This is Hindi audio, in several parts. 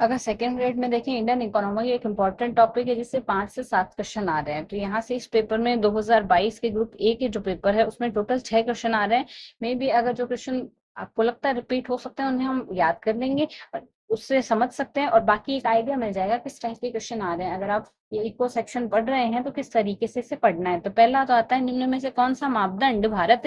अगर सेकंड ग्रेड में देखें, इंडियन इकोनॉमी एक इम्पॉर्टेंट टॉपिक है जिससे 5 से 7 क्वेश्चन आ रहे हैं। तो यहाँ से इस पेपर में 2022 के ग्रुप ए के जो पेपर है उसमें टोटल 6 क्वेश्चन आ रहे हैं। मे बी अगर जो क्वेश्चन आपको लगता है रिपीट हो सकते हैं उन्हें हम याद कर लेंगे और उससे समझ सकते हैं, और बाकी एक आइडिया मिल जाएगा किस टाइप के क्वेश्चन आ रहे हैं। अगर आप ये इको सेक्शन पढ़ रहे हैं तो किस तरीके से इसे पढ़ना है। तो पहला तो आता है, निम्न में से कौन सा मापदंड भारत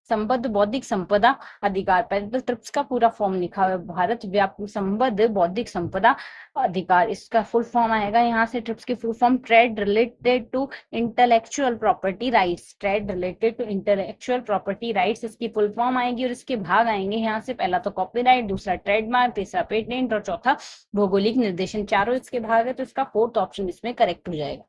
संबद्ध बौद्धिक संपदा अधिकार, पहले ट्रिप्स का पूरा फॉर्म लिखा हुआ है, भारत व्यापक संबद्ध बौद्धिक संपदा अधिकार, इसका फुल फॉर्म आएगा। यहाँ से ट्रिप्स की full form trade related to intellectual property rights, trade related to intellectual property rights इसकी फुल फॉर्म आएगी। और इसके भाग आएंगे यहाँ से, पहला तो कॉपीराइट, दूसरा ट्रेडमार्क, तीसरा पेटेंट और चौथा भौगोलिक निर्देशन। चारों इसके भाग है, तो इसका फोर्थ ऑप्शन इसमें करेक्ट हो जाएगा।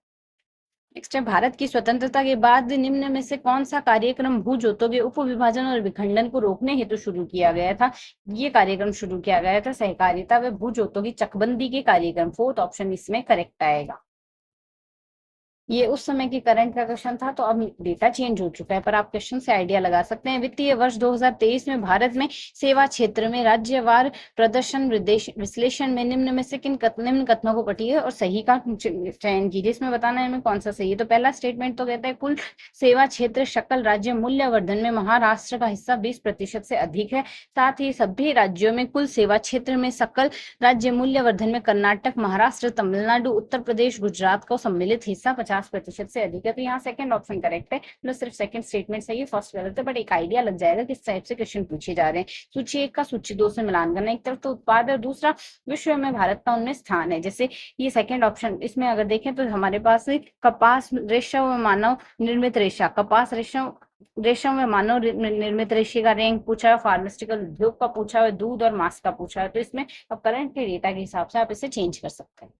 नेक्स्ट है, भारत की स्वतंत्रता के बाद निम्न में से कौन सा कार्यक्रम भूजोतों के उपविभाजन और विखंडन को रोकने हेतु शुरू किया गया था। ये कार्यक्रम शुरू किया गया था सहकारिता व भूजोतों की चकबंदी के कार्यक्रम, फोर्थ ऑप्शन इसमें करेक्ट आएगा। ये उस समय की करंट का क्वेश्चन था, तो अब डेटा चेंज हो चुका है, पर आप क्वेश्चन से आइडिया लगा सकते हैं। वित्तीय वर्ष 2023 में भारत में सेवा क्षेत्र में राज्यवार प्रदर्शन विश्लेषण में निम्न में से निम्न कथनों को पढ़िए और सही का चयन कीजिए। इसमें बताना है हमें कौन सा सही है। तो पहला स्टेटमेंट तो कहता है, कुल सेवा क्षेत्र सकल राज्य मूल्यवर्धन में महाराष्ट्र का हिस्सा 20% से अधिक है। साथ ही सभी राज्यों में कुल सेवा क्षेत्र में सकल राज्य मूल्यवर्धन में कर्नाटक, महाराष्ट्र, तमिलनाडु, उत्तर प्रदेश, गुजरात को सम्मिलित हिस्सा 50% से अधिक है। तो यहाँ सेकंड ऑप्शन करेक्ट है, मतलब सिर्फ सेकंड स्टेटमेंट सही है, फर्स्ट गलत है, बट एक आइडिया लग जाएगा किस टाइप से क्वेश्चन पूछे जा रहे हैं। सूची 1 का सूची 2 से मिलान करना, एक तरफ तो उत्पाद है, दूसरा विश्व में भारत का उनमें स्थान है। जैसे ये सेकंड ऑप्शन, इसमें अगर देखें तो हमारे पास कपास रेशा व मानव निर्मित रेशा, कपास रेशम में मानव निर्मित रेशे का रैंक पूछा है, फार्मास्यूटिकल उद्योग का पूछा है, दूध और मांस का पूछा है। तो इसमें अब करंट के डेटा के हिसाब से आप इसे चेंज कर सकते हैं।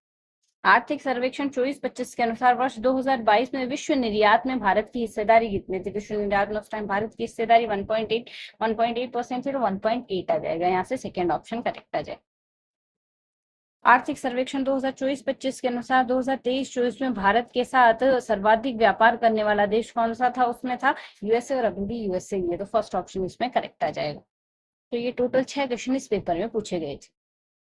आर्थिक सर्वेक्षण 24-25 के अनुसार वर्ष 2022 में विश्व निर्यात में भारत की हिस्सेदारी कितनी थी। विश्व निर्यात में उस टाइम भारत की हिस्सेदारी 1.8% थी, तो 1.8 आ जाएगा। यहाँ से सेकेंड ऑप्शन करेक्ट आ जाएगा। आर्थिक सर्वेक्षण 2024-25 के अनुसार 2023-24 में भारत के साथ सर्वाधिक व्यापार करने वाला देश कौन सा था, उसमें था यूएसए, और अभी भी यूएसए ही है, तो फर्स्ट ऑप्शन इसमें करेक्ट आ जाएगा। तो ये टोटल 6 क्वेश्चन इस पेपर में पूछे गए थे।